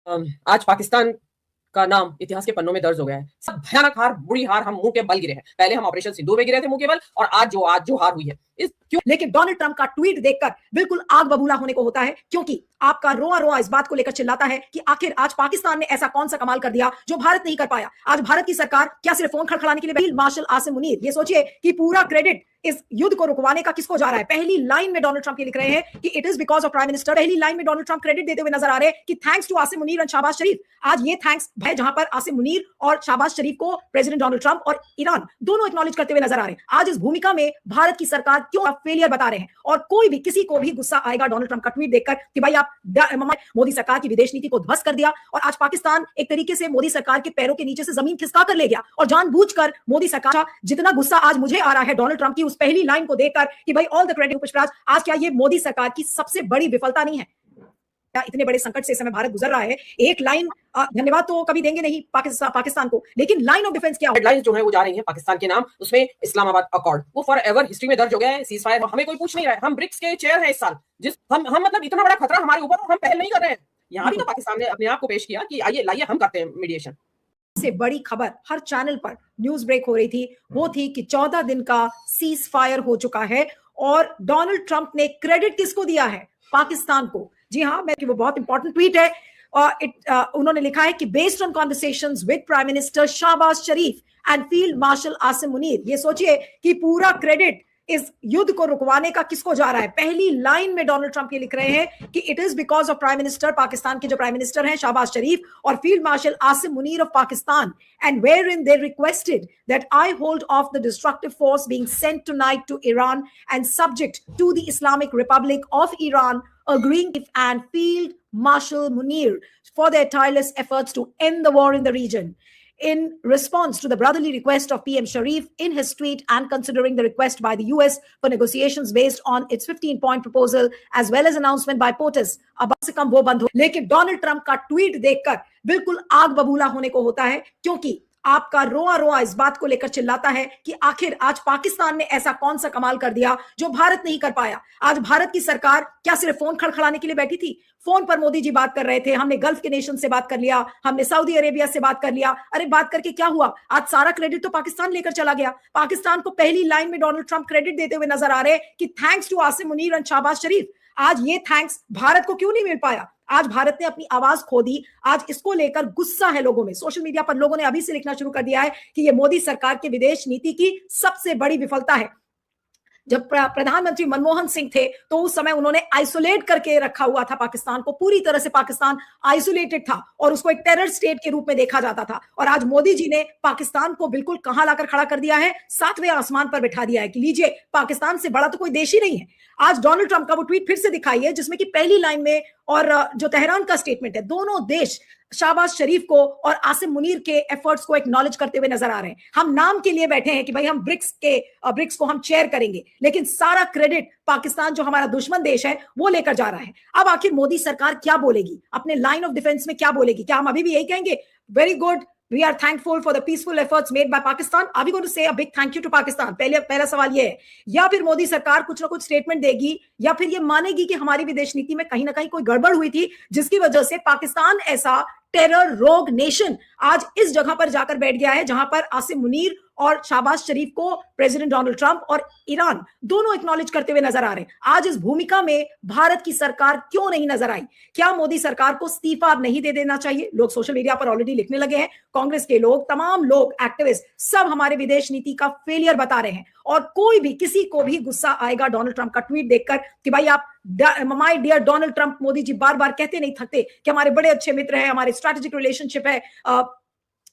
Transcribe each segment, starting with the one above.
आज पाकिस्तान का नाम इतिहास के पन्नों में दर्ज हो गया है। सब भयानक हार, बुरी हार, हम मुंह के बल गिरे हैं। पहले हम ऑपरेशन सिंदूर में गिरे थे मुंह के बल, और आज जो हार हुई है इस क्यों। लेकिन डोनाल्ड ट्रंप का ट्वीट देखकर बिल्कुल आग बबूला होने को होता है, क्योंकि आपका रोआ रोआ इस बात को लेकर चिल्लाता है कि आखिर आज पाकिस्तान ने ऐसा कौन सा कमाल कर दिया जो भारत नहीं कर पाया। आज भारत की सरकार क्या सिर्फ फोन खड़खड़ाने के लिए फील्ड मार्शल आसिम मुनीर, ये सोचिए कि पूरा क्रेडिट इस युद्ध को रुकवाने का किसको जा रहा है। पहली लाइन में डोनाल्ड ट्रंप ये लिख रहे हैं कि it is because of prime minister. पहली लाइन में डोनाल्ड ट्रंप क्रेडिट देते हुए नजर आ रहे हैं कि thanks to Asim Munir and Shahbaz Sharif. आज ये थैंक्स है जहां पर आसिम मुनीर और शाहबाज शरीफ को प्रेसिडेंट डोनाल्ड ट्रंप और ईरान दोनों एक्नॉलेज करते हुए नजर आ रहे हैं। आज इस भूमिका में भारत की सरकार क्यों फेलियर बता रहे हैं, और कोई भी किसी को भी गुस्सा आएगा डोनाल्ड ट्रंप का ट्वीट देखकर कि भाई आप मोदी सरकार की विदेश नीति को ध्वस्त कर दिया, और आज पाकिस्तान एक तरीके से मोदी सरकार के पैरों के नीचे से जमीन खिसका कर ले गया, और जानबूझकर मोदी सरकार। जितना गुस्सा आज मुझे आ रहा है डोनाल्ड ट्रंप की उस पहली लाइन को देखकर कि भाई ऑल द क्रेडिट पुष्पराज, आज क्या ये मोदी सरकार की सबसे बड़ी विफलता नहीं है? इतने बड़े संकट से इस समय भारत गुजर रहा है, एक लाइन धन्यवाद तो कभी देंगे नहीं पाकिस्तान को, लेकिन लाइन ऑफ डिफेंस क्या हेडलाइंस जो है वो जा रही है पाकिस्तान के नाम, उसमें इस्लामाबाद अकॉर्ड वो फॉर एवर हिस्ट्री में दर्ज हो गया है। सीज फायर हमें कोई पूछ नहीं रहा है। हम ब्रिक्स के चेयर हैं इस साल, जिस हम मतलब इतना बड़ा खतरा हमारे ऊपर, और हम पहल नहीं कर रहे हैं। यहाँ भी तो पाकिस्तान ने अपने आप को पेश किया कि आइए लाइए हम करते हैं मीडिएशन। से बड़ी खबर हर चैनल पर न्यूज ब्रेक हो रही थी, वो थी कि 14 दिन का सीज फायर हो चुका है, और डोनाल्ड ट्रंप ने क्रेडिट किसको दिया है? पाकिस्तान को। जी हाँ, वो बहुत इंपॉर्टेंट ट्वीट है, और उन्होंने लिखा है कि based on conversations with prime minister Shahbaz Sharif and field marshal Asim Munir. ये सोचिए कि पूरा क्रेडिट इस युद्ध को रुकवाने का किसको जा रहा है। पहली लाइन में डोनाल्ड ट्रंप ये लिख रहे हैं कि it is because of prime minister, Pakistan के जो प्राइम मिनिस्टर हैं शाहबाज शरीफ, और field marshal Asim Munir of Pakistan, and wherein they requested that I hold off the destructive force being sent tonight to Iran and subject to the Islamic republic of Iran, agreeing and Field Marshal Munir for their tireless efforts to end the war in the region. In response to the brotherly request of PM Sharif in his tweet, and considering the request by the US for negotiations based on its 15-point proposal as well as announcement by POTUS, अब से कम वो बंद हो। लेकिन Donald Trump का tweet देखकर बिल्कुल आग बबूला होने को होता है, क्योंकि आपका रोआ रोआ इस बात को लेकर चिल्लाता है कि आखिर आज पाकिस्तान ने ऐसा कौन सा कमाल कर दिया जो भारत नहीं कर पाया। आज भारत की सरकार क्या सिर्फ फोन खड़खड़ाने के लिए बैठी थी? फोन पर मोदी जी बात कर रहे थे, हमने गल्फ के नेशन से बात कर लिया, हमने सऊदी अरेबिया से बात कर लिया। अरे बात करके क्या हुआ? आज सारा क्रेडिट तो पाकिस्तान लेकर चला गया। पाकिस्तान को पहली लाइन में डोनाल्ड ट्रंप क्रेडिट देते हुए नजर आ रहे हैं कि thanks to Asim Munir and Shahbaz Sharif. आज ये थैंक्स भारत को क्यों नहीं मिल पाया? आज भारत ने अपनी आवाज खो दी। आज इसको लेकर गुस्सा है लोगों में। सोशल मीडिया पर लोगों ने अभी से लिखना शुरू कर दिया है कि ये मोदी सरकार के विदेश नीति की सबसे बड़ी विफलता है। जब प्रधानमंत्री मनमोहन सिंह थे तो उस समय उन्होंने आइसोलेट करके रखा हुआ था पाकिस्तान को, पूरी तरह से पाकिस्तान आइसोलेटेड था और उसको एक टेरर स्टेट के रूप में देखा जाता था। और आज मोदी जी ने पाकिस्तान को बिल्कुल कहां लाकर खड़ा कर दिया है? 7वें आसमान पर बैठा दिया है कि लीजिए, पाकिस्तान से बड़ा तो कोई देश ही नहीं है। आज डोनाल्ड ट्रंप का वो ट्वीट फिर से दिखाई है, जिसमें कि पहली लाइन में और जो तेहरान का स्टेटमेंट है, दोनों देश शाहबाज शरीफ को और आसिम मुनीर के एफर्ट्स को एक्नॉलेज करते हुए नजर आ रहे हैं। हम नाम के लिए बैठे हैं कि भाई हम ब्रिक्स को हम चेयर करेंगे, लेकिन सारा क्रेडिट पाकिस्तान जो हमारा दुश्मन देश है वो लेकर जा रहा है। अब आखिर मोदी सरकार क्या बोलेगी? अपने लाइन ऑफ डिफेंस में क्या बोलेगी? क्या हम अभी भी यही कहेंगे very good, we are thankful for the peaceful efforts made by Pakistan? Are we going to say a big thank you to Pakistan? पहला सवाल ये है। या फिर मोदी सरकार कुछ ना कुछ स्टेटमेंट देगी, या फिर ये मानेगी कि हमारी विदेश नीति में कहीं ना कहीं कोई गड़बड़ हुई थी, जिसकी वजह से पाकिस्तान ऐसा टेरर रोग नेशन आज इस जगह पर जाकर बैठ गया है जहां पर आसिम मुनीर और शाहबाज शरीफ को प्रेसिडेंट डोनाल्ड ट्रंप और ईरान दोनों एक्नॉलेज करते हुए नजर आ रहे हैं। आज इस भूमिका में भारत की सरकार क्यों नहीं नजर आई? क्या मोदी सरकार को इस्तीफा नहीं दे देना चाहिए? लोग सोशल मीडिया पर ऑलरेडी लिखने लगे हैं। कांग्रेस के लोग, तमाम लोग, एक्टिविस्ट, सब हमारे विदेश नीति का फेलियर बता रहे हैं। और कोई भी, किसी को भी गुस्सा आएगा डोनाल्ड ट्रंप का ट्वीट देखकर कि भाई आप, my dear Donald Trump, Modi ji बार बार कहते नहीं थकते कि हमारे बड़े अच्छे मित्र हैं, हमारे स्ट्रैटेजिक रिलेशनशिप है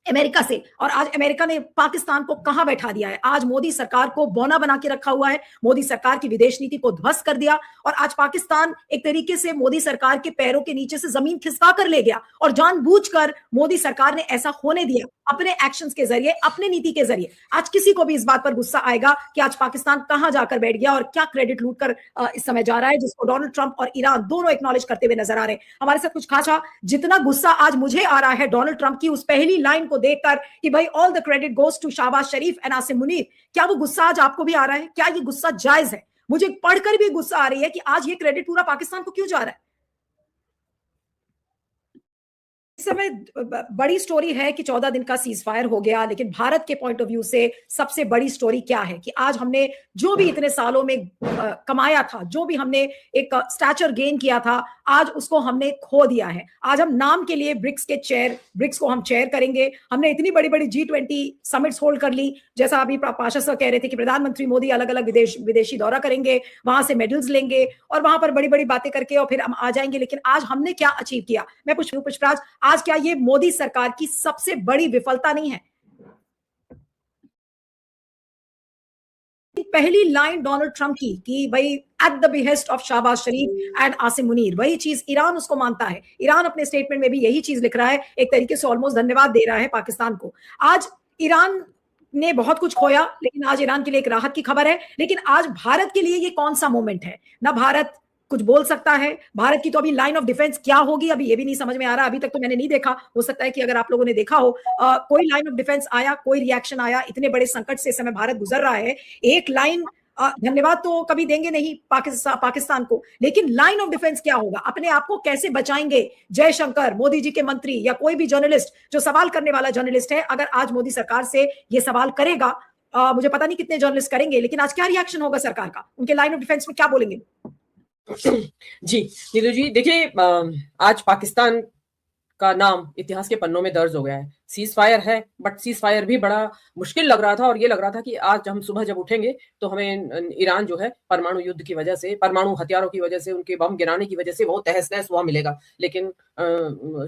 अमेरिका से, और आज अमेरिका ने पाकिस्तान को कहां बैठा दिया है? आज मोदी सरकार को बौना बना के रखा हुआ है, मोदी सरकार की विदेश नीति को ध्वस्त कर दिया, और आज पाकिस्तान एक तरीके से मोदी सरकार के पैरों के नीचे से जमीन खिसका कर ले गया, और जानबूझकर मोदी सरकार ने ऐसा होने दिया अपने एक्शंस के जरिए, अपने नीति के जरिए। आज किसी को भी इस बात पर गुस्सा आएगा कि आज पाकिस्तान कहां जाकर बैठ गया और क्या क्रेडिट लूट कर इस समय जा रहा है, जिसको डोनाल्ड ट्रंप और ईरान दोनों एक्नॉलेज करते हुए नजर आ रहे हैं। हमारे साथ कुछ खास, जितना गुस्सा आज मुझे आ रहा है डोनाल्ड ट्रंप की उस पहली लाइन को देखकर कि भाई all the credit goes to Shahbaz Sharif and Asim Munir, क्या वो गुस्सा आज आपको भी आ रहा है? क्या ये गुस्सा जायज है? मुझे पढ़कर भी गुस्सा आ रही है कि आज ये क्रेडिट पूरा पाकिस्तान को क्यों जा रहा है। इस समय बड़ी स्टोरी है कि 14 दिन का सीज फायर हो गया, लेकिन भारत के पॉइंट ऑफ व्यू से सबसे बड़ी स्टोरी क्या है कि आज हमने जो भी इतने सालों में कमाया था, जो भी हमने एक स्टैचर गेन किया था, आज उसको हमने खो दिया है। आज हम नाम के लिए ब्रिक्स को हम चेयर करेंगे। हमने इतनी बड़ी बड़ी G20 समिट्स होल्ड कर ली, जैसा अभी पाशा सर कह रहे थे कि प्रधानमंत्री मोदी अलग अलग विदेशी दौरा करेंगे, वहां से मेडल्स लेंगे और वहां पर बड़ी बड़ी बातें करके और फिर हम आ जाएंगे। लेकिन आज हमने क्या अचीव किया? मैं पूछूं पुष्पराज, आज क्या ये मोदी सरकार की सबसे बड़ी विफलता नहीं है? पहली लाइन डोनाल्ड ट्रंप की कि भाई at the behest of Shahbaz Sharif and Asim Munir, वही चीज ईरान उसको मानता है। ईरान अपने स्टेटमेंट में भी यही चीज लिख रहा है, एक तरीके से ऑलमोस्ट धन्यवाद दे रहा है पाकिस्तान को। आज ईरान ने बहुत कुछ खोया, लेकिन आज ईरान के लिए एक राहत की खबर है। लेकिन आज भारत के लिए ये कौन सा मोमेंट है? ना भारत कुछ बोल सकता है, भारत की तो अभी लाइन ऑफ डिफेंस क्या होगी अभी ये भी नहीं समझ में आ रहा। अभी तक तो मैंने नहीं देखा, हो सकता है कि अगर आप लोगों ने देखा हो कोई लाइन ऑफ डिफेंस आया, कोई रिएक्शन आया। इतने बड़े संकट से इस समय भारत गुजर रहा है, एक लाइन धन्यवाद तो कभी देंगे नहीं पाकिस्तान को, लेकिन लाइन ऑफ डिफेंस क्या होगा? अपने आप को कैसे बचाएंगे? जयशंकर, मोदी जी के मंत्री या कोई भी जर्नलिस्ट जो सवाल करने वाला जर्नलिस्ट है, अगर आज मोदी सरकार से ये सवाल करेगा, मुझे पता नहीं कितने जर्नलिस्ट करेंगे, लेकिन आज क्या रिएक्शन होगा सरकार का? उनके लाइन ऑफ डिफेंस में क्या बोलेंगे? जी नीलू जी, देखिए आज पाकिस्तान का नाम इतिहास के पन्नों में दर्ज हो गया है। सीज फायर है, बट सीज फायर भी बड़ा मुश्किल लग रहा था और ये लग रहा था कि आज हम सुबह जब उठेंगे तो हमें ईरान जो है परमाणु युद्ध की वजह से, परमाणु हथियारों की वजह से, उनके बम गिराने की वजह से वो तहस नहस हुआ मिलेगा। लेकिन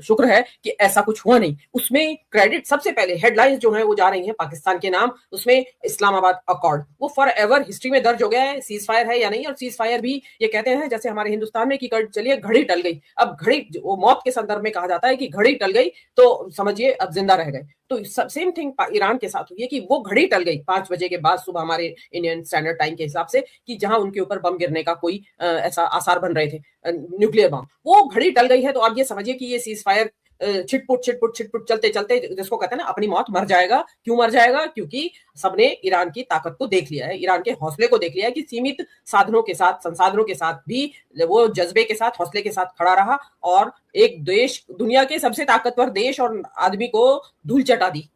शुक्र है कि ऐसा कुछ हुआ नहीं। उसमें क्रेडिट सबसे पहले हेडलाइंस जो है वो जा रही है पाकिस्तान के नाम। उसमें इस्लामाबाद अकॉर्ड वो फॉर एवर हिस्ट्री में दर्ज हो गया है। सीज फायर है या नहीं, और सीज फायर भी ये कहते हैं जैसे हमारे हिंदुस्तान में कि चलिए घड़ी टल गई। अब घड़ी वो मौत के संदर्भ में कहा जाता है कि घड़ी टल गई तो समझिए अब जिंदा रह गए। तो सेम थिंग ईरान के साथ हुई है कि वो घड़ी टल गई 5 बजे के बाद सुबह हमारे इंडियन स्टैंडर्ड टाइम के हिसाब से, कि जहां उनके ऊपर बम गिरने का कोई ऐसा आसार बन रहे थे, न्यूक्लियर बम, वो घड़ी टल गई है। तो आप ये समझिए कि ये सीज फायर छिटपुट छिटपुट छिटपुट चलते चलते, जिसको कहते हैं ना अपनी मौत मर जाएगा। क्यों मर जाएगा? क्योंकि सबने ईरान की ताकत को देख लिया है, ईरान के हौसले को देख लिया है कि सीमित साधनों के साथ, संसाधनों के साथ भी वो जज्बे के साथ, हौसले के साथ खड़ा रहा और एक देश, दुनिया के सबसे ताकतवर देश और आदमी को धूल चटा दी।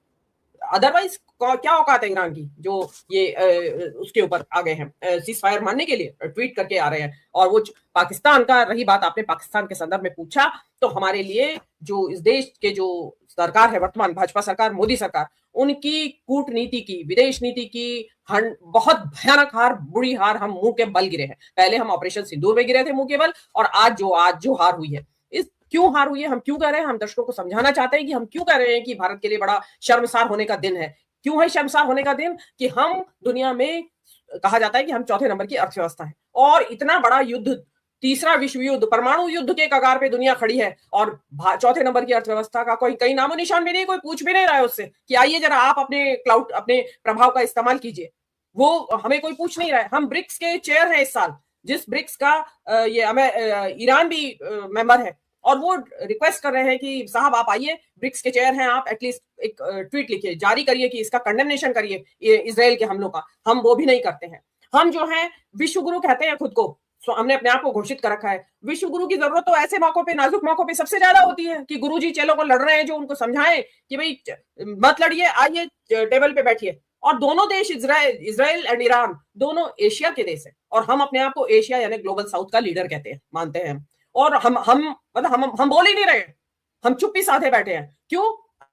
अदरवाइज क्या औकात है ईरान की जो ये उसके ऊपर आ गए हैं सीज फायर मानने के लिए, ट्वीट करके आ रहे हैं। और वो पाकिस्तान का, रही बात आपने पाकिस्तान के संदर्भ में पूछा, तो हमारे लिए जो इस देश के जो सरकार है वर्तमान भाजपा सरकार, मोदी सरकार, उनकी कूटनीति की, विदेश नीति की बहुत भयानक हार, बुरी हार हम मुंह के बल गिरे हैं। पहले हम ऑपरेशन सिंदूर में गिरे थे मुंह के बल, और आज जो हार हुई है, क्यों हार हुई है, हम क्यों कह रहे हैं, हम दर्शकों को समझाना चाहते हैं कि हम क्यों कह रहे हैं कि भारत के लिए बड़ा शर्मसार होने का दिन है। क्यों है शर्मसार होने का दिन? कि हम दुनिया में, कहा जाता है कि हम चौथे नंबर की अर्थव्यवस्था है, और इतना बड़ा युद्ध, तीसरा विश्व युद्ध, परमाणु युद्ध के कगार पे दुनिया खड़ी है, और चौथे नंबर की अर्थव्यवस्था का कोई कहीं नामो निशान भी नहीं, कोई पूछ भी नहीं रहा है उससे कि आइए जरा आप अपने क्लाउड, अपने प्रभाव का इस्तेमाल कीजिए। वो हमें कोई पूछ नहीं रहा है। हम ब्रिक्स के चेयर हैं इस साल, जिस ब्रिक्स का ईरान भी मेंबर है, और वो रिक्वेस्ट कर रहे हैं कि साहब आप आइए, ब्रिक्स के चेयर हैं आप, एटलीस्ट एक ट्वीट लिखिए, जारी करिए कि इसका कंडेमनेशन करिए इजराइल के हमलों का। हम वो भी नहीं करते हैं। हम जो है विश्व गुरु कहते हैं खुद को, हमने अपने आप को घोषित कर रखा है। विश्व गुरु की जरूरत तो ऐसे मौकों पे, नाजुक मौकों पे सबसे ज्यादा होती है कि गुरुजी चेलों को लड़ रहे हैं, जो उनको समझाएं कि भाई मत लड़िए, आइए टेबल पे बैठिए। और दोनों देश, इजराइल एंड ईरान, दोनों एशिया के देश है, और हम अपने आप को एशिया यानी ग्लोबल साउथ का लीडर कहते हैं, मानते हैं। और हम बोल ही नहीं रहे, हम चुप्पी साधे बैठे हैं। क्यों?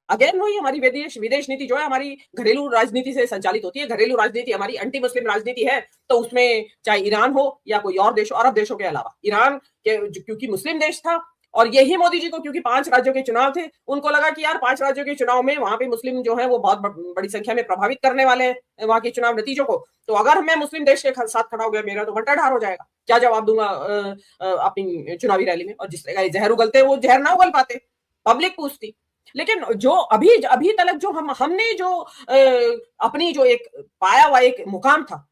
अगेन वही हमारी विदेश नीति जो है हमारी घरेलू राजनीति से संचालित होती है। घरेलू राजनीति हमारी एंटी मुस्लिम राजनीति है, तो उसमें चाहे ईरान हो या कोई और देश हो, अरब देशों के अलावा, ईरान के क्योंकि मुस्लिम देश था, और यही मोदी जी को, क्योंकि 5 राज्यों के चुनाव थे, उनको लगा कि यार 5 राज्यों के चुनाव में वहां पे मुस्लिम जो है वो बहुत बड़ी संख्या में प्रभावित करने वाले हैं वहां के चुनाव नतीजों को। तो अगर मैं मुस्लिम देश के साथ खड़ा हो गया, मेरा तो बट्टाढार हो जाएगा। क्या जवाब दूंगा अपनी चुनावी रैली में? और जिस तरह जहर उगलते वो जहर ना उगल पाते, पब्लिक पूछती। लेकिन जो अभी तक जो हमने जो अपनी जो एक पाया हुआ एक मुकाम था,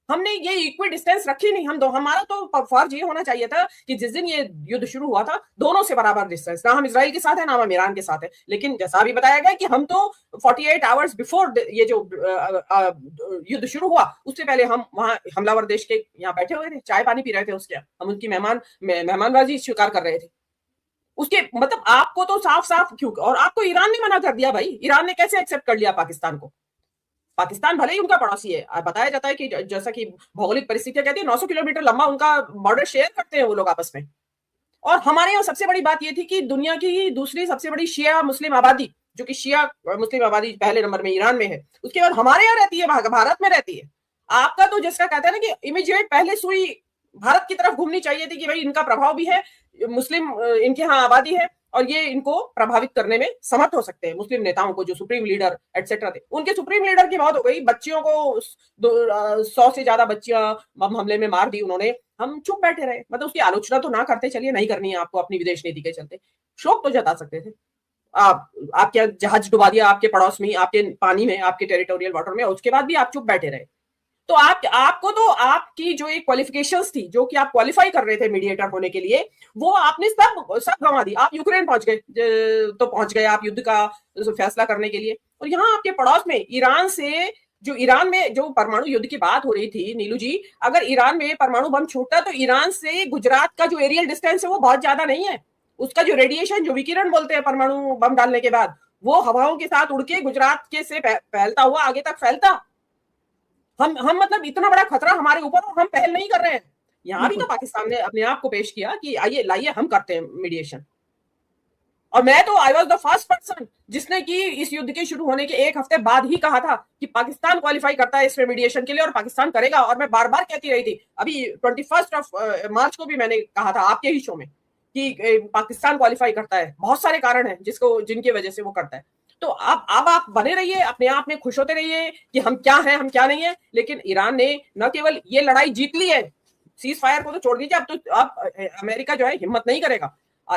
हमने ये इक्वल डिस्टेंस रखी नहीं। हमारा तो फर्ज ये होना चाहिए था कि जिस दिन ये युद्ध शुरू हुआ था, दोनों से बराबर डिस्टेंस, ना हम इजराइल के साथ है, ना हम ईरान के साथ है। लेकिन जैसा अभी बताया गया कि हम तो 48 आवर्स बिफोर ये जो युद्ध शुरू हुआ, उससे पहले हम वहां हमलावर देश के यहाँ बैठे हुए थे, चाय पानी पी रहे थे, उसके हम उनकी मेहमानबाजी स्वीकार कर रहे थे। उसके मतलब आपको तो साफ साफ क्यों, और आपको ईरान ने मना कर दिया भाई, ईरान ने कैसे एक्सेप्ट कर लिया पाकिस्तान को? पाकिस्तान भले ही उनका पड़ोसी है, बताया जाता है कि जैसा कि भौगोलिक परिस्थितियां कहती है 900 किलोमीटर लंबा उनका बॉर्डर शेयर करते हैं वो लोग आपस में। और हमारे यहाँ सबसे बड़ी बात ये थी कि दुनिया की दूसरी सबसे बड़ी शिया मुस्लिम आबादी, जो कि शिया मुस्लिम आबादी पहले नंबर में ईरान में है, उसके बाद हमारे यहाँ रहती है, भारत में रहती है। आपका तो जिसका कहते हैं ना कि इमीडिएट पहले सुई भारत की तरफ घूमनी चाहिए थी कि भाई इनका प्रभाव भी है, मुस्लिम इनके यहाँ आबादी है और ये इनको प्रभावित करने में समर्थ हो सकते हैं। मुस्लिम नेताओं को जो सुप्रीम लीडर एटसेट्रा थे, उनके सुप्रीम लीडर की मौत हो गई, बच्चियों को 100 से ज्यादा बच्चियां बम हमले में मार दी उन्होंने, हम चुप बैठे रहे। मतलब उसकी आलोचना तो ना करते, चलिए नहीं करनी है आपको अपनी विदेश नीति के चलते, शोक तो जता सकते थे। आप क्या जहाज डुबा दिया आपके पड़ोस में, आपके पानी में, आपके टेरिटोरियल वाटर में, उसके बाद भी आप चुप बैठे रहे। तो आपको तो आपकी जो एक क्वालिफिकेशंस थी, जो कि आप क्वालिफाई कर रहे थे मीडिएटर होने के लिए, वो आपने सब गंवा दी। आप यूक्रेन पहुंच गए, तो पहुंच गए आप युद्ध का फैसला करने के लिए, और यहाँ आपके पड़ोस में ईरान से, जो ईरान में जो परमाणु युद्ध की बात हो रही थी नीलू जी, अगर ईरान में परमाणु बम छूटता तो ईरान से गुजरात का जो एरियल डिस्टेंस है वो बहुत ज्यादा नहीं है। उसका जो रेडिएशन, जो विकिरण बोलते हैं परमाणु बम डालने के बाद, वो हवाओं के साथ उड़ के गुजरात के से फैलता हुआ आगे तक फैलता। हम मतलब इतना बड़ा खतरा हमारे ऊपर और हम पहल नहीं कर रहे हैं। यहाँ भी तो पाकिस्तान ने अपने आप को पेश किया कि आइए लाइए हम करते हैं मीडिएशन। और मैं तो I was the first person जिसने कि इस युद्ध के शुरू होने के एक हफ्ते बाद ही कहा था कि पाकिस्तान क्वालिफाई करता है इसमें मीडिएशन के लिए और पाकिस्तान करेगा। और मैं बार बार कहती रही थी, अभी 21 मार्च को भी मैंने कहा था आपके ही शो में कि पाकिस्तान क्वालिफाई करता है। बहुत सारे कारण हैं जिनकी वजह से वो करता है। तो अब आप बने रहिए, अपने आप में खुश होते रहिए कि हम क्या हैं, हम क्या नहीं है। लेकिन ईरान ने न केवल ये लड़ाई जीत ली है, सीज फायर को तो छोड़ दीजिए, अब अमेरिका जो है हिम्मत नहीं करेगा।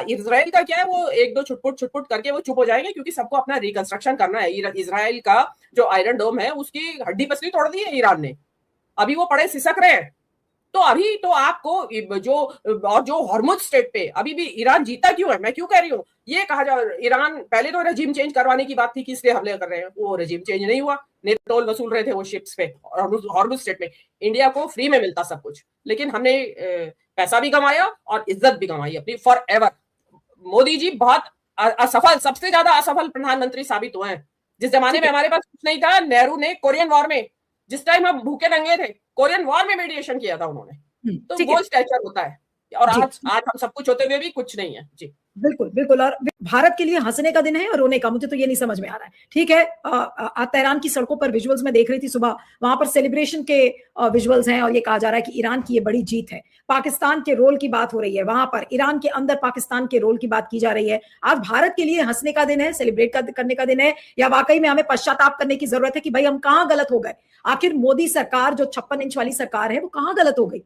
इजराइल का क्या है, वो एक दो छुटपुट करके वो चुप हो जाएंगे, क्योंकि सबको अपना रिकंस्ट्रक्शन करना है। इजराइल का जो आयरन डोम है उसकी हड्डी पसली तोड़ दी है ईरान ने, अभी वो पड़े सिसक रहे हैं। तो अभी तो आपको जो हॉर्मुज स्टेट पे अभी भी ईरान जीता क्यों है, मैं क्यों कह रही हूँ ये कहा जा, ईरान पहले तो रजीम चेंज करवाने की बात थी कि इसलिए हमले कर रहे हैं, वो रजीम चेंज नहीं हुआ। टोल वसूल रहे थे वो शिप्स पे हॉर्मुज स्टेट में, इंडिया को फ्री में मिलता सब कुछ, लेकिन हमने पैसा भी कमाया और इज्जत भी कमाई अपनी फॉर एवर। मोदी जी बहुत असफल, सबसे ज्यादा असफल प्रधानमंत्री साबित हुए हैं। जिस जमाने में हमारे पास कुछ नहीं था, नेहरू ने कोरियन वॉर में, जिस टाइम हम भूखे नंगे थे, कोरियन वॉर में मीडिएशन किया था उन्होंने। तो वो स्टैचर होता है, और आज हम सब कुछ होते हुए भी कुछ नहीं है। जी बिल्कुल बिल्कुल। और भारत के लिए हंसने का दिन है और रोने का, मुझे तो ये नहीं समझ में आ रहा है। ठीक है, तेहरान की सड़कों पर विजुअल्स में देख रही थी सुबह, वहां पर सेलिब्रेशन के विजुअल्स हैं और ये कहा जा रहा है कि ईरान की ये बड़ी जीत है। पाकिस्तान के रोल की बात हो रही है वहां पर, ईरान के अंदर पाकिस्तान के रोल की बात की जा रही है। आज भारत के लिए हंसने का दिन है, सेलिब्रेट करने का दिन है, या वाकई में हमें पश्चाताप करने की जरूरत है कि भाई हम कहाँ गलत हो गए? आखिर मोदी सरकार जो 56 इंच वाली सरकार है वो कहाँ गलत हो गई?